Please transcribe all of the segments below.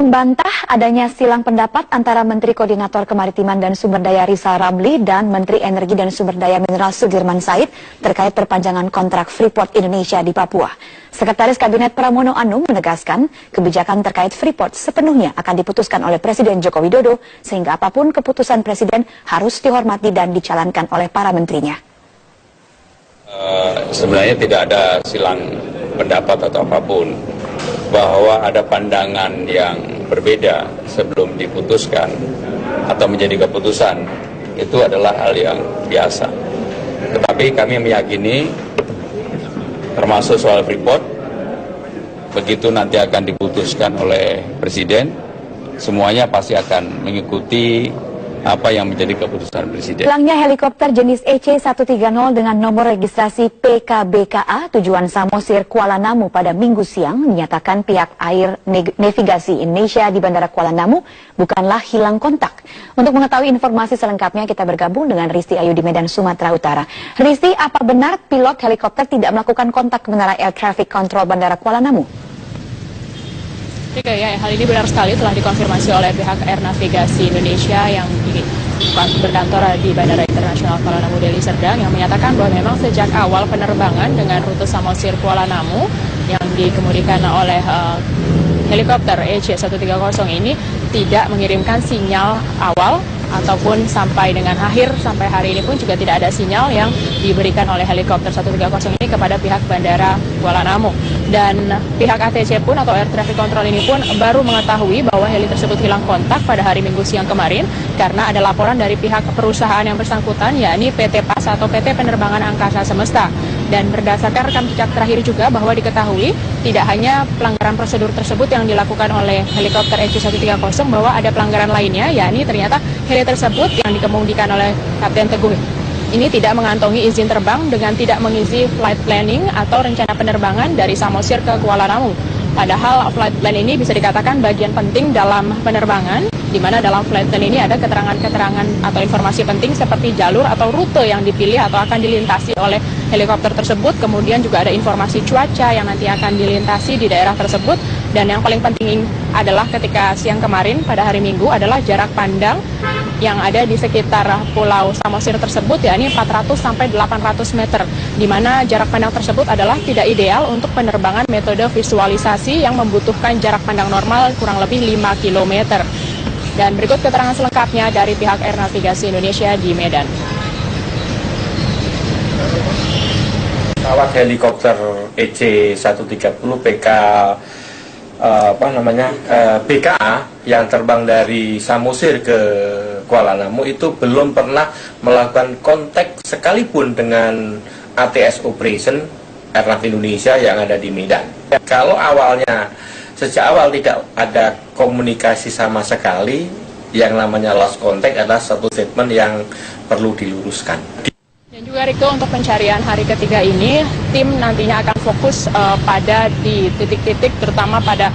Membantah adanya silang pendapat antara Menteri Koordinator Kemaritiman dan Sumber Daya Rizal Ramli dan Menteri Energi dan Sumber Daya Mineral Sudirman Said terkait perpanjangan kontrak Freeport Indonesia di Papua. Sekretaris Kabinet Pramono Anung menegaskan kebijakan terkait Freeport sepenuhnya akan diputuskan oleh Presiden Joko Widodo sehingga apapun keputusan Presiden harus dihormati dan dijalankan oleh para menterinya. Sebenarnya tidak ada silang pendapat atau apapun, bahwa ada pandangan yang berbeda sebelum diputuskan atau menjadi keputusan itu adalah hal yang biasa. Tetapi kami meyakini termasuk soal Freeport, begitu nanti akan diputuskan oleh Presiden, semuanya pasti akan mengikuti apa yang menjadi keputusan Presiden. Hilangnya helikopter jenis EC-130 dengan nomor registrasi PKBKA tujuan Samosir Kuala Namu pada Minggu siang menyatakan pihak Air Navigasi Indonesia di Bandara Kuala Namu bukanlah hilang kontak. Untuk mengetahui informasi selengkapnya kita bergabung dengan Risti Ayu di Medan, Sumatera Utara. Risti, apa benar pilot helikopter tidak melakukan kontak ke Menara Air Traffic Control Bandara Kuala Namu? Ya, hal ini benar sekali telah dikonfirmasi oleh pihak Air Navigasi Indonesia yang berkantor di Bandara Internasional Kuala Namu Deli Serdang yang menyatakan bahwa memang sejak awal penerbangan dengan rute Samosir Kuala Namu yang dikemudikan oleh helikopter EC-130 ini tidak mengirimkan sinyal awal ataupun sampai dengan sampai hari ini pun juga tidak ada sinyal yang diberikan oleh helikopter 130 ini kepada pihak Bandara Kuala Namu. Dan pihak ATC pun atau Air Traffic Control ini pun baru mengetahui bahwa heli tersebut hilang kontak pada hari Minggu siang kemarin karena ada laporan dari pihak perusahaan yang bersangkutan, yakni PT PAS atau PT Penerbangan Angkasa Semesta. Dan berdasarkan rekam jejak terakhir juga bahwa diketahui tidak hanya pelanggaran prosedur tersebut yang dilakukan oleh helikopter EC-130, bahwa ada pelanggaran lainnya, yakni ternyata heli tersebut yang dikemudikan oleh Kapten Teguh ini tidak mengantongi izin terbang dengan tidak mengisi flight planning atau rencana penerbangan dari Samosir ke Kuala Namu. Padahal flight plan ini bisa dikatakan bagian penting dalam penerbangan, di mana dalam flight plan ini ada keterangan-keterangan atau informasi penting seperti jalur atau rute yang dipilih atau akan dilintasi oleh helikopter tersebut. Kemudian juga ada informasi cuaca yang nanti akan dilintasi di daerah tersebut. Dan yang paling penting adalah ketika siang kemarin pada hari Minggu adalah jarak pandang yang ada di sekitar Pulau Samosir tersebut, yakni 400 sampai 800 meter, di mana jarak pandang tersebut adalah tidak ideal untuk penerbangan metode visualisasi yang membutuhkan jarak pandang normal kurang lebih 5 km. Dan berikut keterangan selengkapnya dari pihak Air Navigasi Indonesia di Medan. Pesawat helikopter EC-130 BKA yang terbang dari Samosir ke Kuala Namu itu belum pernah melakukan kontak sekalipun dengan ATS Operation Airnav Indonesia yang ada di Medan. Kalau sejak awal tidak ada komunikasi sama sekali, yang namanya lost contact adalah satu statement yang perlu diluruskan. Dan juga Riko, untuk pencarian hari ketiga ini, tim nantinya akan fokus pada di titik-titik, terutama pada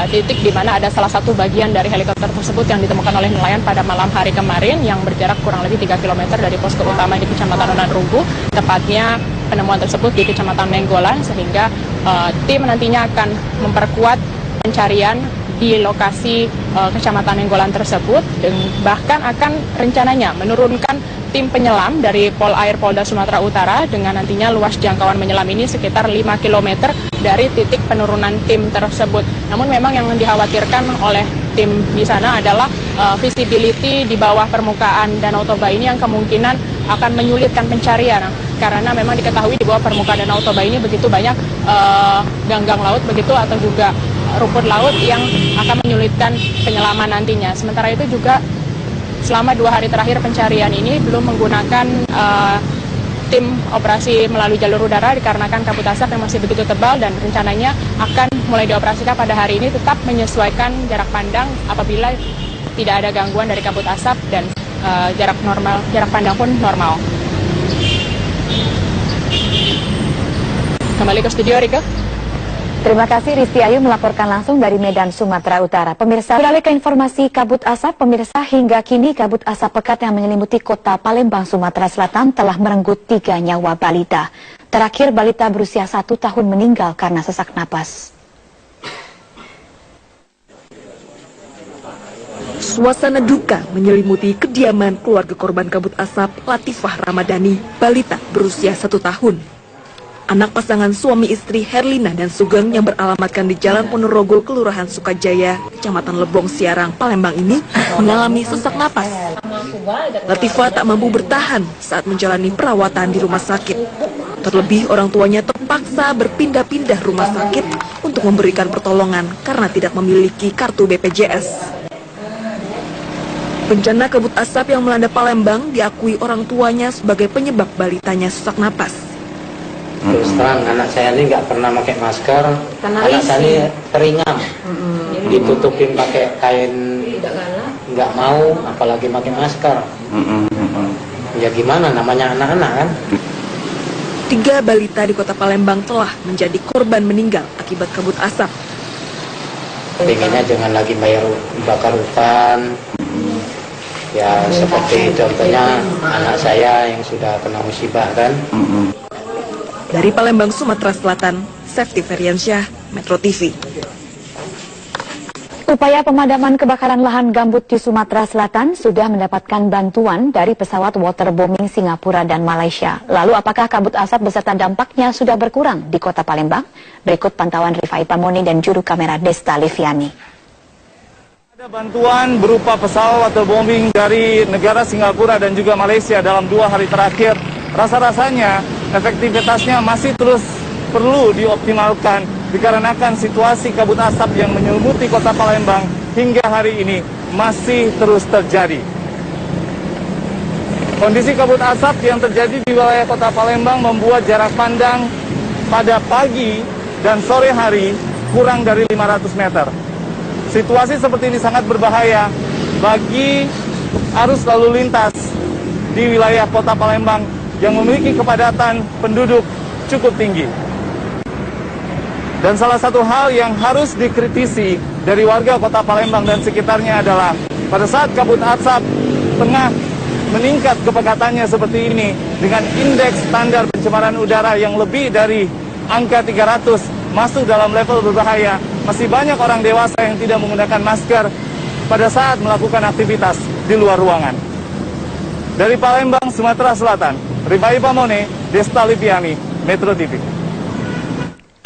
titik di mana ada salah satu bagian dari helikopter tersebut yang ditemukan oleh nelayan pada malam hari kemarin yang berjarak kurang lebih 3 km dari posko utama di Kecamatan Onanrugu, tepatnya penemuan tersebut di Kecamatan Menggolan, sehingga tim nantinya akan memperkuat pencarian di lokasi Kecamatan Menggolan tersebut, dan bahkan akan rencananya menurunkan tim penyelam dari Polair Polda Sumatera Utara dengan nantinya luas jangkauan menyelam ini sekitar 5 km dari titik penurunan tim tersebut. Namun memang yang dikhawatirkan oleh tim di sana adalah visibility di bawah permukaan Danau Toba ini yang kemungkinan akan menyulitkan pencarian, karena memang diketahui di bawah permukaan Danau Toba ini begitu banyak ganggang laut begitu atau juga rumput laut yang akan menyulitkan penyelaman nantinya. Sementara itu juga selama 2 hari terakhir pencarian ini belum menggunakan tim operasi melalui jalur udara dikarenakan kabut asap yang masih begitu tebal, dan rencananya akan mulai dioperasikan pada hari ini, tetap menyesuaikan jarak pandang apabila tidak ada gangguan dari kabut asap, dan jarak pandang pun normal. Kembali ke studio, Rika. Terima kasih Risti Ayu melaporkan langsung dari Medan, Sumatera Utara. Pemirsa, beralih ke informasi kabut asap. Pemirsa, hingga kini kabut asap pekat yang menyelimuti kota Palembang, Sumatera Selatan telah merenggut 3 nyawa balita. Terakhir, balita berusia 1 tahun meninggal karena sesak napas. Suasana duka menyelimuti kediaman keluarga korban kabut asap Latifah Ramadhani, balita berusia 1 tahun. Anak pasangan suami istri Herlina dan Sugeng yang beralamatkan di Jalan Ponorogo, Kelurahan Sukajaya, Kecamatan Lebong, Siarang, Palembang ini mengalami sesak napas. Latifah tak mampu bertahan saat menjalani perawatan di rumah sakit. Terlebih orang tuanya terpaksa berpindah-pindah rumah sakit untuk memberikan pertolongan karena tidak memiliki kartu BPJS. Bencana kabut asap yang melanda Palembang diakui orang tuanya sebagai penyebab balitanya sesak napas. Terus terang anak saya ini nggak pernah pakai masker, anak saya ini teringat, ditutupin pakai kain, nggak mau, apalagi pakai masker. Ya gimana, namanya anak-anak kan. 3 balita di kota Palembang telah menjadi korban meninggal akibat kabut asap. Pengennya jangan lagi bakar hutan. Ya seperti contohnya anak saya yang sudah kena musibah kan. Dari Palembang, Sumatera Selatan, Safety Feriansyah, Metro TV. Upaya pemadaman kebakaran lahan gambut di Sumatera Selatan sudah mendapatkan bantuan dari pesawat waterbombing Singapura dan Malaysia. Lalu apakah kabut asap beserta dampaknya sudah berkurang di kota Palembang? Berikut pantauan Rifai Pamoni dan juru kamera Desta Liviani. Ada bantuan berupa pesawat waterbombing dari negara Singapura dan juga Malaysia dalam 2 hari terakhir. Rasa-rasanya efektivitasnya masih terus perlu dioptimalkan dikarenakan situasi kabut asap yang menyelimuti kota Palembang hingga hari ini masih terus terjadi. Kondisi kabut asap yang terjadi di wilayah kota Palembang membuat jarak pandang pada pagi dan sore hari kurang dari 500 meter. Situasi seperti ini sangat berbahaya bagi arus lalu lintas di wilayah kota Palembang yang memiliki kepadatan penduduk cukup tinggi. Dan salah satu hal yang harus dikritisi dari warga kota Palembang dan sekitarnya adalah pada saat kabut asap tengah meningkat kepekatannya seperti ini dengan indeks standar pencemaran udara yang lebih dari angka 300 masuk dalam level berbahaya, masih banyak orang dewasa yang tidak menggunakan masker pada saat melakukan aktivitas di luar ruangan. Dari Palembang, Sumatera Selatan, Rifai Pamone, Desta Liviani, Metro TV.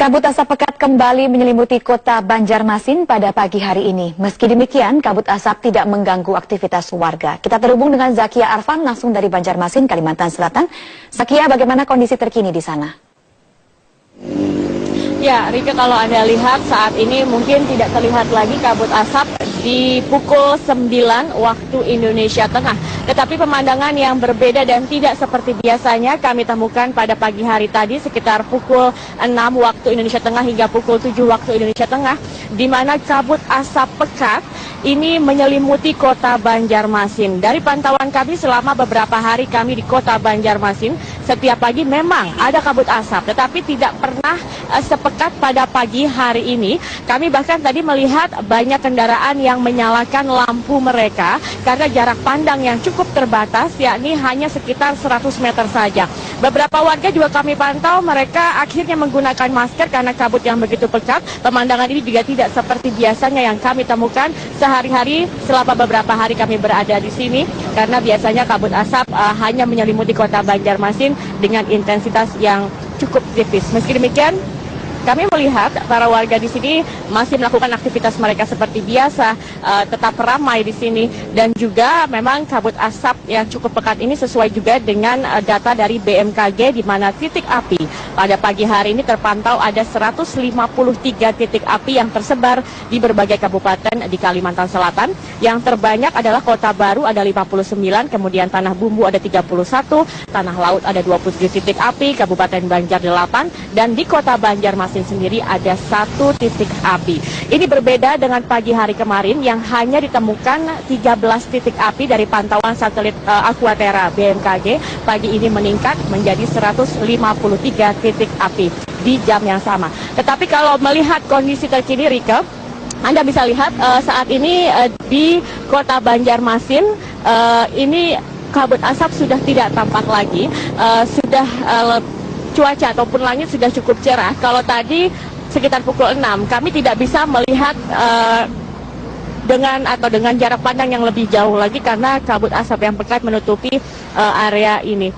Kabut asap pekat kembali menyelimuti kota Banjarmasin pada pagi hari ini. Meski demikian, kabut asap tidak mengganggu aktivitas warga. Kita terhubung dengan Zakia Arfan langsung dari Banjarmasin, Kalimantan Selatan. Zakia, bagaimana kondisi terkini di sana? Ya, Rika, kalau Anda lihat saat ini mungkin tidak terlihat lagi kabut asap di pukul 9 waktu Indonesia Tengah. Tetapi pemandangan yang berbeda dan tidak seperti biasanya kami temukan pada pagi hari tadi sekitar pukul 6 waktu Indonesia Tengah hingga pukul 7 waktu Indonesia Tengah, di mana kabut asap pekat ini menyelimuti kota Banjarmasin. Dari pantauan kami selama beberapa hari kami di kota Banjarmasin, setiap pagi memang ada kabut asap, tetapi tidak pernah sepekat pada pagi hari ini. Kami bahkan tadi melihat banyak kendaraan yang menyalakan lampu mereka karena jarak pandang yang cukup terbatas, yakni hanya sekitar 100 meter saja. Beberapa warga juga kami pantau, mereka akhirnya menggunakan masker karena kabut yang begitu pekat. Pemandangan ini juga tidak seperti biasanya yang kami temukan sehari-hari selama beberapa hari kami berada di sini, karena biasanya kabut asap hanya menyelimuti kota Banjarmasin dengan intensitas yang cukup tipis. Meski demikian, kami melihat para warga di sini masih melakukan aktivitas mereka seperti biasa, tetap ramai di sini, dan juga memang kabut asap yang cukup pekat ini sesuai juga dengan data dari BMKG, di mana titik api pada pagi hari ini terpantau ada 153 titik api yang tersebar di berbagai kabupaten di Kalimantan Selatan. Yang terbanyak adalah Kota Baru ada 59, kemudian Tanah Bumbu ada 31, Tanah Laut ada 27 titik api, Kabupaten Banjar 8, dan di Kota Banjarmasin sendiri ada 1 titik api. Ini berbeda dengan pagi hari kemarin yang hanya ditemukan 13 titik api. Dari pantauan satelit Aquaterra BMKG, pagi ini meningkat menjadi 153 titik api di jam yang sama. Tetapi kalau melihat kondisi terkini, Rika, Anda bisa lihat saat ini di kota Banjarmasin ini kabut asap sudah tidak tampak lagi, cuaca ataupun langit sudah cukup cerah. Kalau tadi sekitar pukul 6 kami tidak bisa melihat dengan jarak pandang yang lebih jauh lagi karena kabut asap yang pekat menutupi area ini.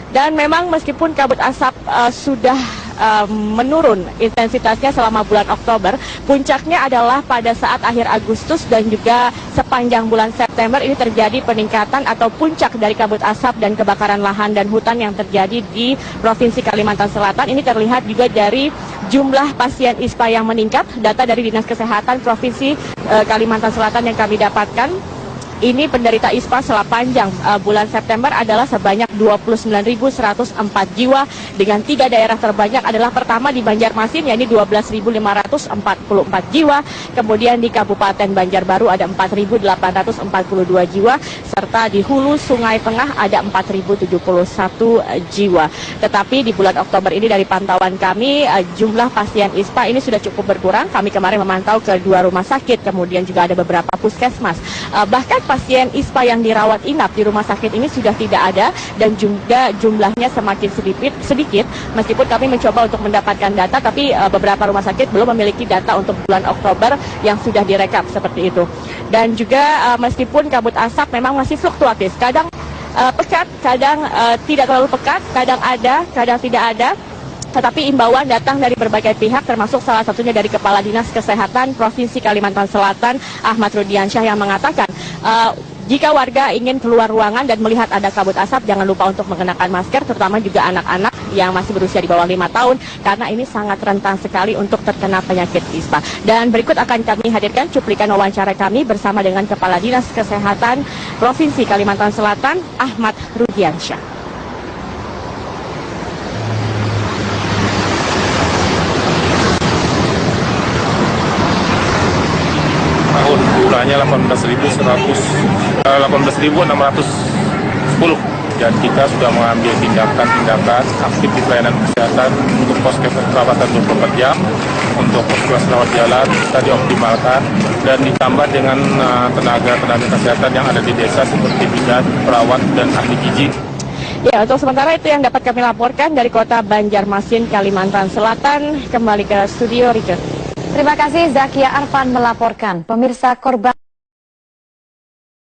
Dan memang meskipun kabut asap sudah menurun intensitasnya selama bulan Oktober, puncaknya adalah pada saat akhir Agustus dan juga sepanjang bulan September ini terjadi peningkatan atau puncak dari kabut asap dan kebakaran lahan dan hutan yang terjadi di Provinsi Kalimantan Selatan. Ini terlihat juga dari jumlah pasien ISPA yang meningkat. Data dari Dinas Kesehatan Provinsi Kalimantan Selatan yang kami dapatkan, ini penderita ISPA sepanjang bulan September adalah sebanyak 29.104 jiwa dengan 3 daerah terbanyak adalah pertama di Banjarmasin yakni 12.544 jiwa, kemudian di Kabupaten Banjarbaru ada 4.842 jiwa, serta di Hulu Sungai Tengah ada 4.071 jiwa. Tetapi di bulan Oktober ini dari pantauan kami jumlah pasien ISPA ini sudah cukup berkurang. Kami kemarin memantau ke 2 rumah sakit, kemudian juga ada beberapa puskesmas. Bahkan pasien ISPA yang dirawat inap di rumah sakit ini sudah tidak ada dan juga jumlahnya semakin sedikit meskipun kami mencoba untuk mendapatkan data, tapi beberapa rumah sakit belum memiliki data untuk bulan Oktober yang sudah direkap seperti itu. Dan juga meskipun kabut asap memang masih fluktuatif, kadang pekat, kadang tidak terlalu pekat, kadang ada, kadang tidak ada. Tetapi imbauan datang dari berbagai pihak termasuk salah satunya dari Kepala Dinas Kesehatan Provinsi Kalimantan Selatan Ahmad Rudiansyah yang mengatakan jika warga ingin keluar ruangan dan melihat ada kabut asap jangan lupa untuk mengenakan masker, terutama juga anak-anak yang masih berusia di bawah 5 tahun karena ini sangat rentan sekali untuk terkena penyakit ISPA. Dan berikut akan kami hadirkan cuplikan wawancara kami bersama dengan Kepala Dinas Kesehatan Provinsi Kalimantan Selatan Ahmad Rudiansyah. Jumlahnya 18.610 dan kita sudah mengambil tindakan aktif di pelayanan kesehatan untuk poskesmas perawatan 24 jam, untuk poskesmas rawat jalan kita dioptimalkan dan ditambah dengan tenaga kesehatan yang ada di desa seperti bidan, perawat dan ahli gizi. Ya, untuk sementara itu yang dapat kami laporkan dari kota Banjarmasin, Kalimantan Selatan. Kembali ke studio, Rike. Terima kasih Zakia Arfan melaporkan. Pemirsa, korban